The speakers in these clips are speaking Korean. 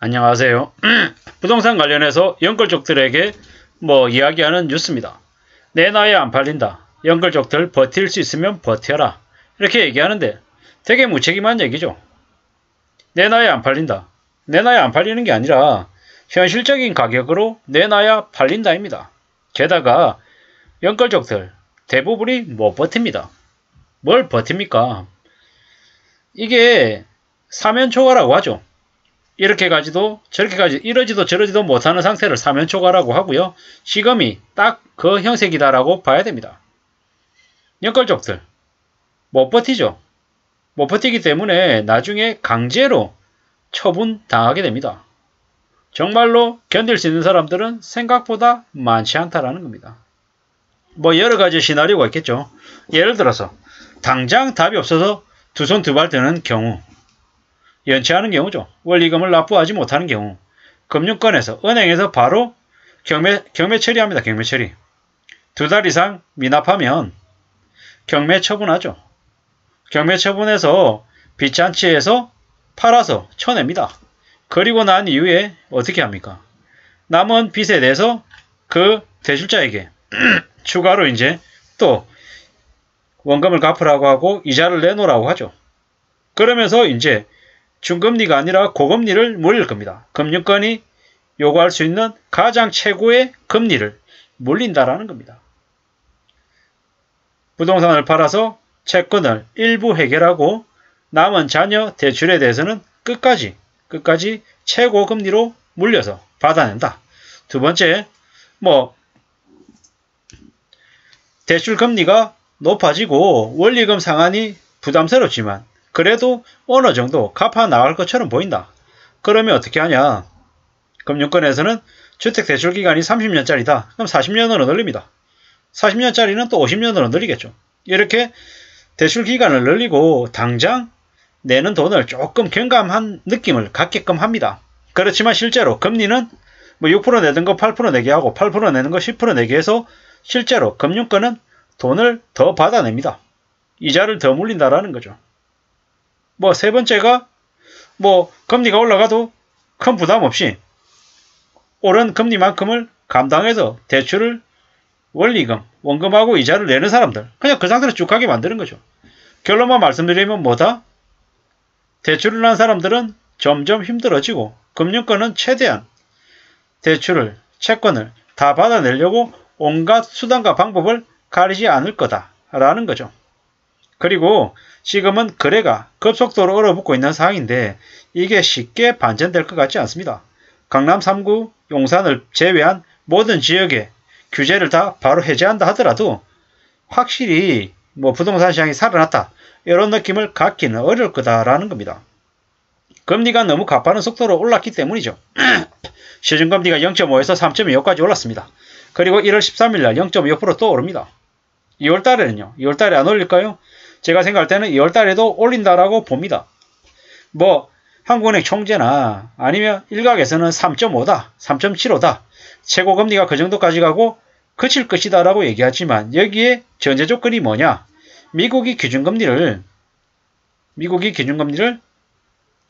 안녕하세요. 부동산 관련해서 연끌족들에게 이야기하는 뉴스입니다. 내 나이 안 팔린다. 연끌족들 버틸 수 있으면 버텨라. 이렇게 얘기하는데 되게 무책임한 얘기죠. 내 나이 안 팔린다. 내 나이 안 팔리는 게 아니라 현실적인 가격으로 내놔야 팔린다입니다. 게다가 연끌족들 대부분이 못 버팁니다. 뭘 버팁니까? 이게 사면초가라고 하죠. 이렇게 가지도 저렇게 가지도 이러지도 저러지도 못하는 상태를 사면초가라고 하고요. 지금이 딱 그 형색이다라고 봐야 됩니다. 연끌족들 못 버티죠. 못 버티기 때문에 나중에 강제로 처분당하게 됩니다. 정말로 견딜 수 있는 사람들은 생각보다 많지 않다라는 겁니다. 여러 가지 시나리오가 있겠죠. 예를 들어서 당장 답이 없어서 두 손 두 발 드는 경우, 연체하는 경우죠. 원리금을 납부하지 못하는 경우, 금융권에서 은행에서 바로 경매 처리합니다. 경매 처리. 2달 이상 미납하면 경매 처분하죠. 경매 처분해서 빚잔치해서 팔아서 쳐냅니다. 그리고 난 이후에 어떻게 합니까? 남은 빚에 대해서 그 대출자에게 추가로 이제 또 원금을 갚으라고 하고 이자를 내놓으라고 하죠. 그러면서 이제 중금리가 아니라 고금리를 물릴 겁니다. 금융권이 요구할 수 있는 가장 최고의 금리를 물린다라는 겁니다. 부동산을 팔아서 채권을 일부 해결하고 남은 자녀 대출에 대해서는 끝까지 최고 금리로 물려서 받아낸다. 두 번째, 대출 금리가 높아지고 원리금 상환이 부담스럽지만 그래도 어느 정도 갚아 나갈 것처럼 보인다. 그러면 어떻게 하냐? 금융권에서는 주택대출기간이 30년짜리다. 그럼 40년으로 늘립니다. 40년짜리는 또 50년으로 늘리겠죠. 이렇게 대출기간을 늘리고 당장 내는 돈을 조금 경감한 느낌을 갖게끔 합니다. 그렇지만 실제로 금리는 6% 내던 거 8% 내게 하고 8% 내는 거 10% 내게 해서 실제로 금융권은 돈을 더 받아냅니다. 이자를 더 물린다라는 거죠. 세 번째가 금리가 올라가도 큰 부담 없이 오른 금리만큼을 감당해서 대출을 원리금, 원금하고 이자를 내는 사람들, 그냥 그 상태로 쭉 가게 만드는 거죠. 결론만 말씀드리면 뭐다? 대출을 한 사람들은 점점 힘들어지고 금융권은 최대한 대출을, 채권을 다 받아내려고 온갖 수단과 방법을 가리지 않을 거다라는 거죠. 그리고 지금은 거래가 급속도로 얼어붙고 있는 상황인데 이게 쉽게 반전될 것 같지 않습니다. 강남 3구 용산을 제외한 모든 지역에 규제를 다 바로 해제한다 하더라도 확실히 부동산 시장이 살아났다 이런 느낌을 갖기는 어려울 거다라는 겁니다. 금리가 너무 가파른 속도로 올랐기 때문이죠. 시중금리가 0.5에서 3.25까지 올랐습니다. 그리고 1월 13일날 0.25% 또 오릅니다. 2월달에는요. 2월달에 안 올릴까요? 제가 생각할 때는 2월달에도 올린다라고 봅니다. 한국은행 총재나 아니면 일각에서는 3.5다, 3.75다. 최고금리가 그 정도까지 가고 그칠 것이다 라고 얘기하지만 여기에 전제 조건이 뭐냐? 미국이 기준금리를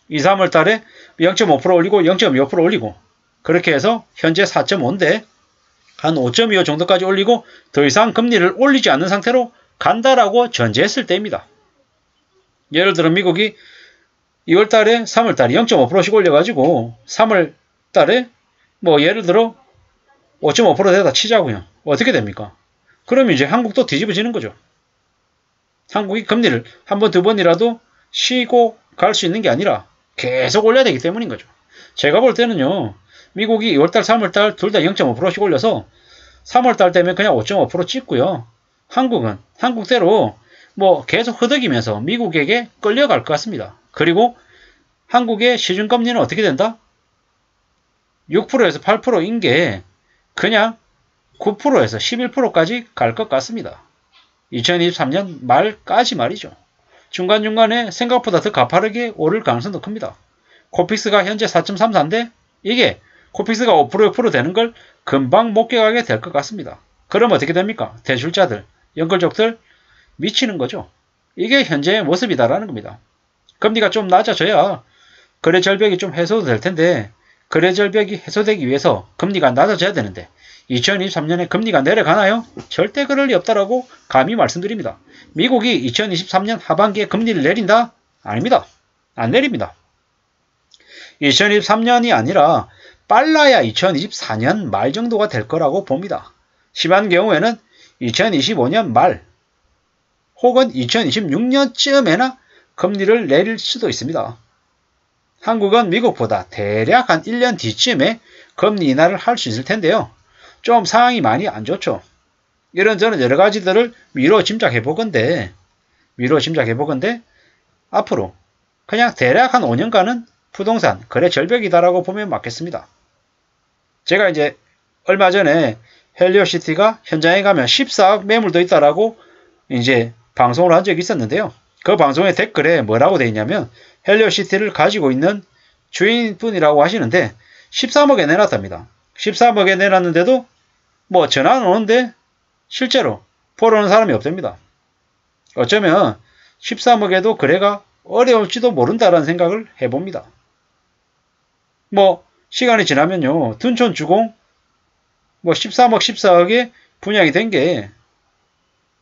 2, 3월 달에 0.5% 올리고 0.25% 올리고 그렇게 해서 현재 4.5인데 한 5.25 정도까지 올리고 더 이상 금리를 올리지 않는 상태로 간다라고 전제했을 때입니다. 예를 들어 미국이 2월 달에 3월 달에 0.5%씩 올려가지고 3월 달에 예를 들어 5.5% 되다 치자고요. 어떻게 됩니까? 그럼 이제 한국도 뒤집어지는 거죠. 한국이 금리를 한 번, 두 번이라도 쉬고 갈 수 있는 게 아니라 계속 올려야 되기 때문인 거죠. 제가 볼 때는요. 미국이 2월달, 3월달 둘 다 0.5%씩 올려서 3월달 되면 그냥 5.5% 찍고요. 한국은 한국대로 계속 흐득이면서 미국에게 끌려갈 것 같습니다. 그리고 한국의 시중금리는 어떻게 된다? 6%에서 8%인 게 그냥 9%에서 11%까지 갈 것 같습니다. 2023년 말까지 말이죠. 중간중간에 생각보다 더 가파르게 오를 가능성도 큽니다. 코픽스가 현재 4.34인데 이게 코픽스가 5%, 6% 되는 걸 금방 목격하게 될 것 같습니다. 그럼 어떻게 됩니까? 대출자들, 연끌족들 미치는 거죠. 이게 현재의 모습이다라는 겁니다. 금리가 좀 낮아져야 거래 절벽이 좀 해소도 될 텐데 거래 절벽이 해소되기 위해서 금리가 낮아져야 되는데 2023년에 금리가 내려가나요? 절대 그럴 리 없다라고 감히 말씀드립니다. 미국이 2023년 하반기에 금리를 내린다? 아닙니다. 안 내립니다. 2023년이 아니라 빨라야 2024년 말 정도가 될 거라고 봅니다. 심한 경우에는 2025년 말 혹은 2026년쯤에나 금리를 내릴 수도 있습니다. 한국은 미국보다 대략 한 1년 뒤쯤에 금리 인하를 할 수 있을 텐데요. 좀 상황이 많이 안 좋죠. 이런저런 여러 가지들을 미뤄 짐작해 보건데 앞으로 그냥 대략 한 5년간은 부동산 거래 절벽이다라고 보면 맞겠습니다. 제가 이제 얼마 전에 헬리오시티가 현장에 가면 14억 매물도 있다라고 이제 방송을 한 적이 있었는데요. 그 방송의 댓글에 뭐라고 되어 있냐면 헬리오시티를 가지고 있는 주인분이라고 하시는데 13억에 내놨답니다. 13억에 내놨는데도 뭐 전화는 오는데 실제로 보러 오는 사람이 없답니다. 어쩌면 13억에도 거래가 어려울지도 모른다라는 생각을 해봅니다. 뭐 시간이 지나면요. 둔촌주공 뭐 13억, 14억에 분양이 된 게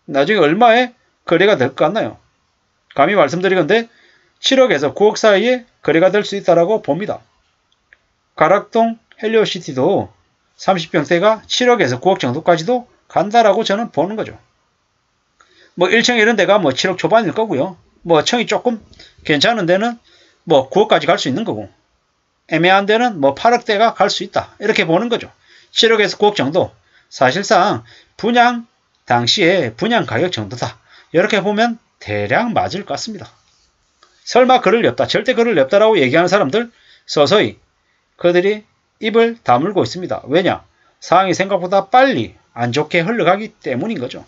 나중에 얼마에 거래가 될 것 같나요? 감히 말씀드리건데 7억에서 9억 사이에 거래가 될 수 있다고 봅니다. 가락동 헬리오시티도 30평대가 7억에서 9억 정도까지도 간다라고 저는 보는 거죠. 뭐 1층 이런 데가 뭐 7억 초반일 거고요. 뭐 층이 조금 괜찮은 데는 뭐 9억까지 갈 수 있는 거고 애매한 데는 뭐 8억대가 갈 수 있다. 이렇게 보는 거죠. 7억에서 9억 정도. 사실상 분양 당시에 분양 가격 정도다. 이렇게 보면 대략 맞을 것 같습니다. 설마 그럴 리 없다. 절대 그럴 리 없다라고 얘기하는 사람들 서서히 그들이 입을 다물고 있습니다. 왜냐? 상황이 생각보다 빨리 안 좋게 흘러가기 때문인 거죠.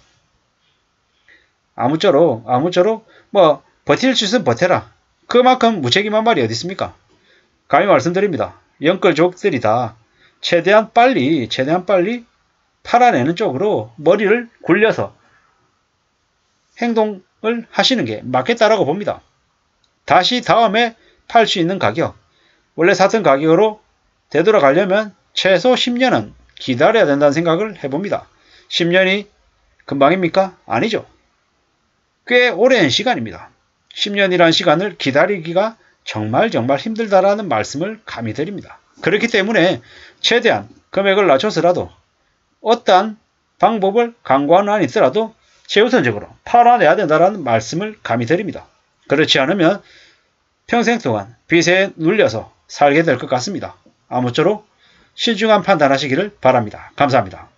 아무쪼록 뭐 버틸 수 있으면 버텨라. 그만큼 무책임한 말이 어디 있습니까? 감히 말씀드립니다. 영끌족들이다. 최대한 빨리 팔아내는 쪽으로 머리를 굴려서 행동을 하시는 게 맞겠다라고 봅니다. 다시 다음에 팔 수 있는 가격, 원래 샀던 가격으로 되돌아가려면 최소 10년은 기다려야 된다는 생각을 해봅니다. 10년이 금방입니까? 아니죠. 꽤 오랜 시간입니다. 10년이라는 시간을 기다리기가 정말 힘들다라는 말씀을 감히 드립니다. 그렇기 때문에 최대한 금액을 낮춰서라도 어떠한 방법을 강구하는 한이 있더라도 최우선적으로 팔아내야 된다는 말씀을 감히 드립니다. 그렇지 않으면 평생 동안 빚에 눌려서 살게 될 것 같습니다. 아무쪼록 신중한 판단하시기를 바랍니다. 감사합니다.